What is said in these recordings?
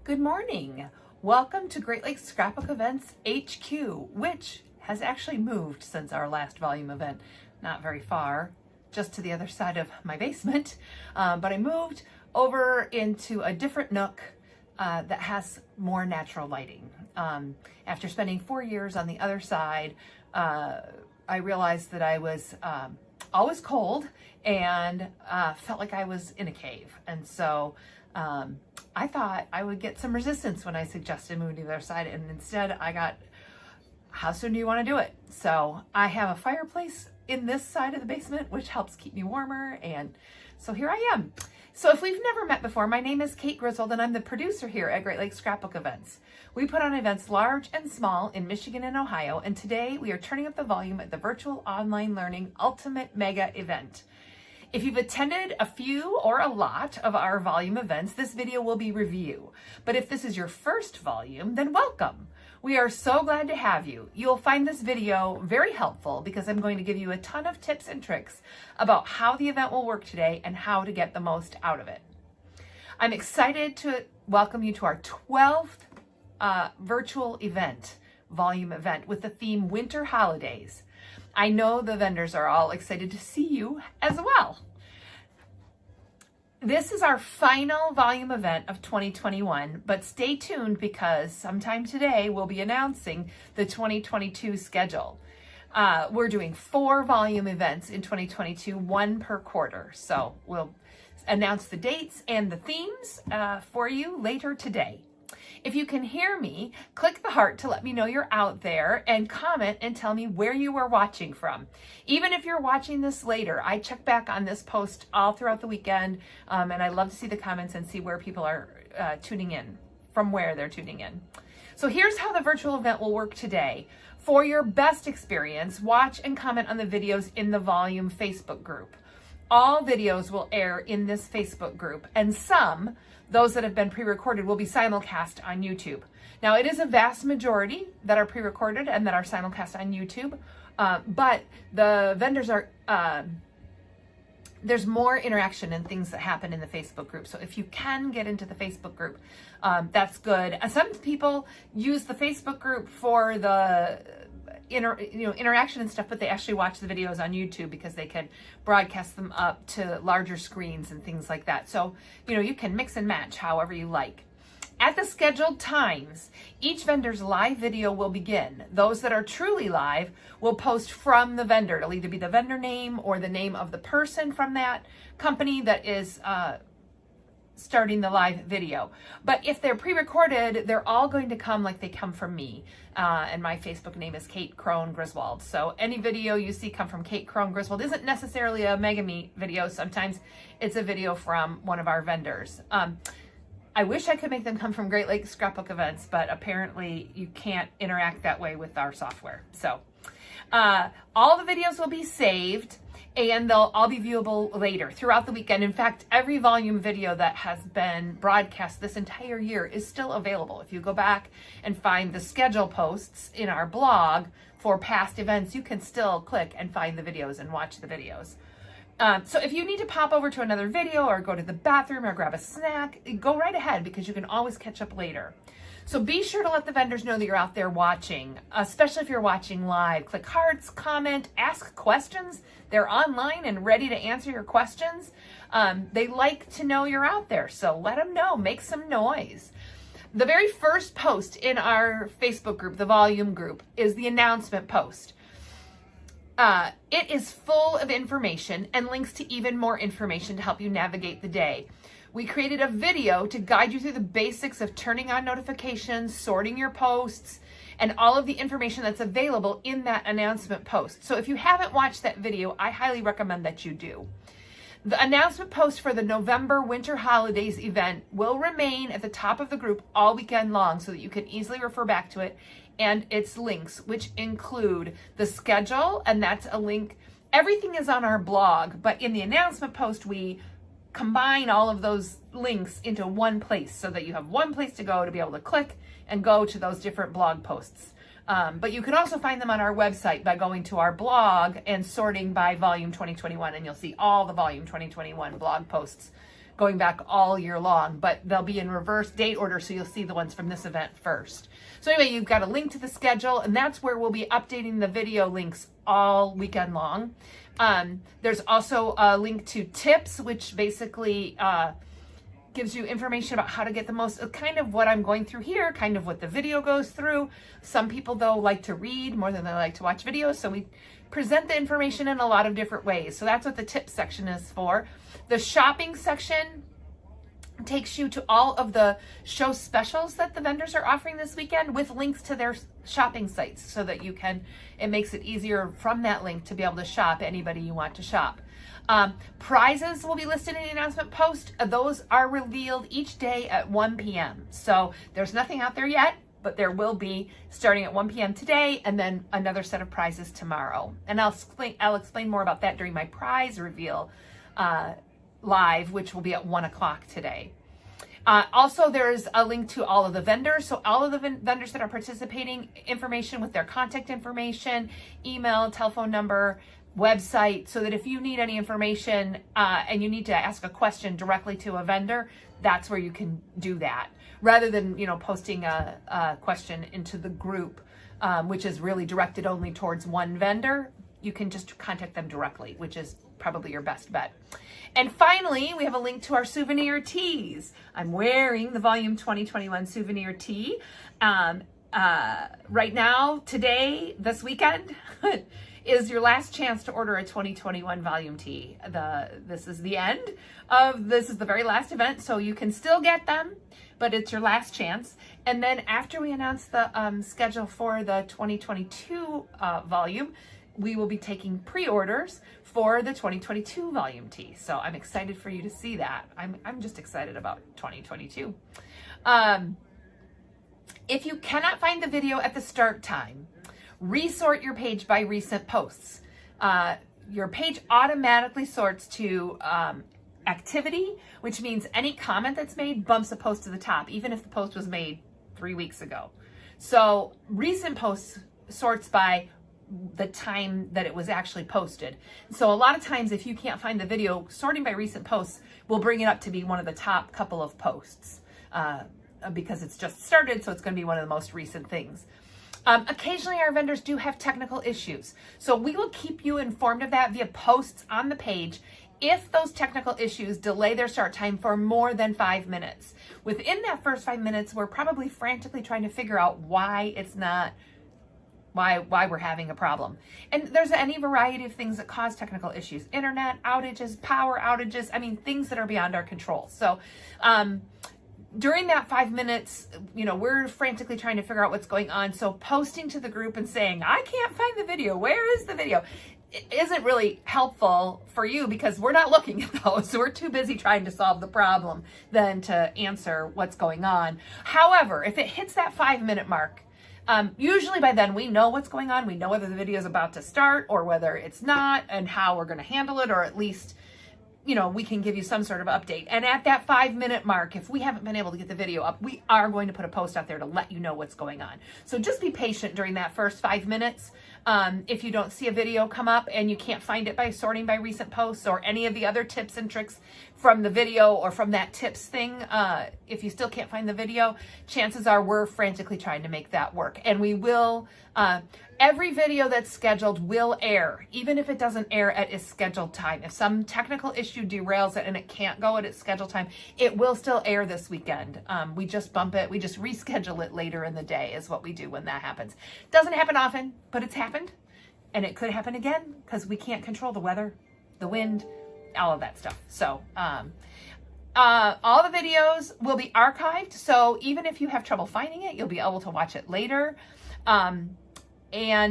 Good morning. Welcome to Great Lakes Scrapbook Events HQ, which has actually moved since our last volume event. Not very far, just to the other side of my basement. But I moved over into a different nook that has more natural lighting. After spending 4 years on the other side, I realized that I was always cold and felt like I was in a cave. And so I thought I would get some resistance when I suggested moving to the other side, and instead I got, how soon do you want to do it? So I have a fireplace in this side of the basement, which helps keep me warmer, and so here I am. So if we've never met before, my name is Kate Griswold, and I'm the producer here at Great Lakes Scrapbook Events. We put on events large and small in Michigan and Ohio, and today we are turning up the volume at the Virtual Online Learning Ultimate Mega Event. If you've attended a few or a lot of our volume events, this video will be review. But if this is your first volume, then welcome. We are so glad to have you. You'll find this video very helpful because I'm going to give you a ton of tips and tricks about how the event will work today and how to get the most out of it. I'm excited to welcome you to our 12th virtual event, volume event, with the theme Winter Holidays. I know the vendors are all excited to see you as well. This is our final volume event of 2021, but stay tuned because sometime today we'll be announcing the 2022 schedule. We're doing 4 volume events in 2022, 1 per quarter. So we'll announce the dates and the themes for you later today. If you can hear me, click the heart to let me know you're out there and comment and tell me where you are watching from. Even if you're watching this later, I check back on this post all throughout the weekend, and I love to see the comments and see where people are tuning in, from where they're tuning in. So here's how the virtual event will work today. For your best experience, watch and comment on the videos in the Volume Facebook group. All videos will air in this Facebook group, and some, those that have been pre-recorded, will be simulcast on YouTube. Now, it is a vast majority that are pre-recorded and that are simulcast on YouTube, but the vendors are, there's more interaction and things that happen in the Facebook group. So if you can get into the Facebook group, that's good. Some people use the Facebook group for the interaction and stuff, but they actually watch the videos on YouTube because they can broadcast them up to larger screens and things like that. So, you can mix and match however you like. At the scheduled times, each vendor's live video will begin. Those that are truly live will post from the vendor. It'll either be the vendor name or the name of the person from that company that is starting the live video. But if they're pre-recorded, they're all going to come like they come from me. And my Facebook name is Kate Crone Griswold. So any video you see come from Kate Crone Griswold isn't necessarily a Mega Me video. Sometimes it's a video from one of our vendors. I wish I could make them come from Great Lakes Scrapbook Events, but apparently you can't interact that way with our software. So all the videos will be saved, and they'll all be viewable later throughout the weekend. In fact, every volume video that has been broadcast this entire year is still available. If you go back and find the schedule posts in our blog for past events, you can still click and find the videos and watch the videos. So if you need to pop over to another video or go to the bathroom or grab a snack, go right ahead because you can always catch up later. So be sure to let the vendors know that you're out there watching, especially if you're watching live. Click hearts, comment, ask questions. They're online and ready to answer your questions. They like to know you're out there, so let them know. Make some noise. The very first post in our Facebook group, the volume group, is the announcement post. It is full of information and links to even more information to help you navigate the day. We created a video to guide you through the basics of turning on notifications, sorting your posts, and all of the information that's available in that announcement post. So if you haven't watched that video, I highly recommend that you do. The announcement post for the November Winter Holidays event will remain at the top of the group all weekend long so that you can easily refer back to it and its links, which include the schedule, and that's a link. Everything is on our blog, but in the announcement post, we combine all of those links into one place so that you have one place to go to be able to click and go to those different blog posts. But you can also find them on our website by going to our blog and sorting by Volume 2021, and you'll see all the Volume 2021 blog posts going back all year long, but they'll be in reverse date order, so you'll see the ones from this event first. So anyway, you've got a link to the schedule, and that's where we'll be updating the video links all weekend long. There's also a link to tips, which basically gives you information about how to get the most, kind of what I'm going through here, kind of what the video goes through. Some people, though, like to read more than they like to watch videos, so we present the information in a lot of different ways. So that's what the tips section is for. The shopping section takes you to all of the show specials that the vendors are offering this weekend with links to their shopping sites, so that you can, it makes it easier from that link to be able to shop anybody you want to shop. Prizes will be listed in the announcement post. Those are revealed each day at 1 p.m. So there's nothing out there yet, but there will be starting at 1 p.m. today, and then another set of prizes tomorrow. And I'll explain more about that during my prize reveal live, which will be at 1 o'clock today. Also, there's a link to all of the vendors. So all of the vendors that are participating, information with their contact information, email, telephone number, website, so that if you need any information and you need to ask a question directly to a vendor, that's where you can do that, rather than, you know, posting a question into the group, which is really directed only towards one vendor. You can just contact them directly, which is probably your best bet. And finally, we have a link to our souvenir tees. I'm wearing the Volume 2021 souvenir tee. Right now, today, this weekend, is your last chance to order a 2021 Volume tee. This is the end of, this is the very last event, so you can still get them, but it's your last chance. And then after we announce the schedule for the 2022 volume, we will be taking pre-orders for the 2022 Volume tee. So I'm excited for you to see that. I'm just excited about 2022. If you cannot find the video at the start time, resort your page by recent posts. Your page automatically sorts to activity, which means any comment that's made bumps a post to the top, even if the post was made 3 weeks ago. So recent posts sorts by the time that it was actually posted. So a lot of times, if you can't find the video, sorting by recent posts will bring it up to be one of the top couple of posts because it's just started, so it's going to be one of the most recent things. Occasionally our vendors do have technical issues, so we will keep you informed of that via posts on the page if those technical issues delay their start time for more than 5 minutes. Within that first 5 minutes, we're probably frantically trying to figure out why it's not, why we're having a problem. And there's any variety of things that cause technical issues: internet outages, power outages, I mean, things that are beyond our control. So during that 5 minutes, you know, we're frantically trying to figure out what's going on. So posting to the group and saying, I can't find the video, where is the video, it isn't really helpful for you, because we're not looking at those. So we're too busy trying to solve the problem than to answer what's going on. However, if it hits that 5 minute mark, usually by then we know what's going on. We know whether the video is about to start or whether it's not, and how we're going to handle it, or at least, you know, we can give you some sort of update. And at that 5 minute mark, if we haven't been able to get the video up, we are going to put a post out there to let you know what's going on. So just be patient during that first 5 minutes. If you don't see a video come up and you can't find it by sorting by recent posts or any of the other tips and tricks from the video or from that tips thing, if you still can't find the video, chances are we're frantically trying to make that work. And we will, every video that's scheduled will air, even if it doesn't air at its scheduled time. If some technical issue derails it and it can't go at its scheduled time, it will still air this weekend. We just bump it, we just reschedule it later in the day is what we do when that happens. Doesn't happen often, but it's happened. And it could happen again because we can't control the weather, the wind, all of that stuff. So all the videos will be archived. So even if you have trouble finding it, you'll be able to watch it later. And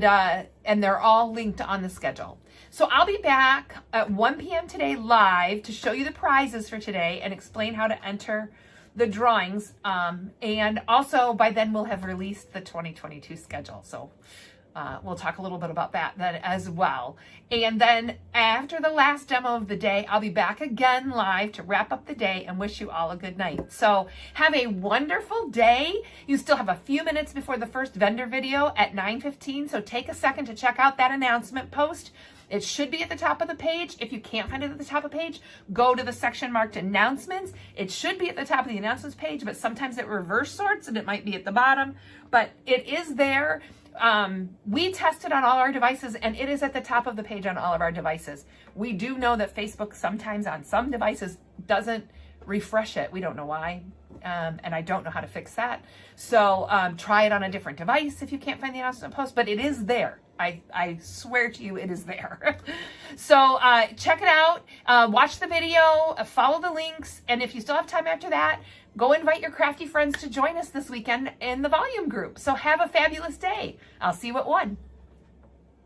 they're all linked on the schedule. So I'll be back at 1 p.m. today live to show you the prizes for today and explain how to enter the drawings. And also by then we'll have released the 2022 schedule. So we'll talk a little bit about that then as well. And then after the last demo of the day, I'll be back again live to wrap up the day and wish you all a good night. So have a wonderful day. You still have a few minutes before the first vendor video at 9:15. So take a second to check out that announcement post. It should be at the top of the page. If you can't find it at the top of the page, go to the section marked announcements. It should be at the top of the announcements page, but sometimes it reverse sorts and it might be at the bottom, but it is there. We tested on all our devices and it is at the top of the page on all of our devices. We do know that Facebook sometimes on some devices doesn't refresh it. We don't know why. And I don't know how to fix that. So try it on a different device if you can't find the announcement post, but it is there. I swear to you, it is there. So check it out, watch the video, follow the links, and if you still have time after that, go invite your crafty friends to join us this weekend in the volume group. So have a fabulous day. I'll see you at 1.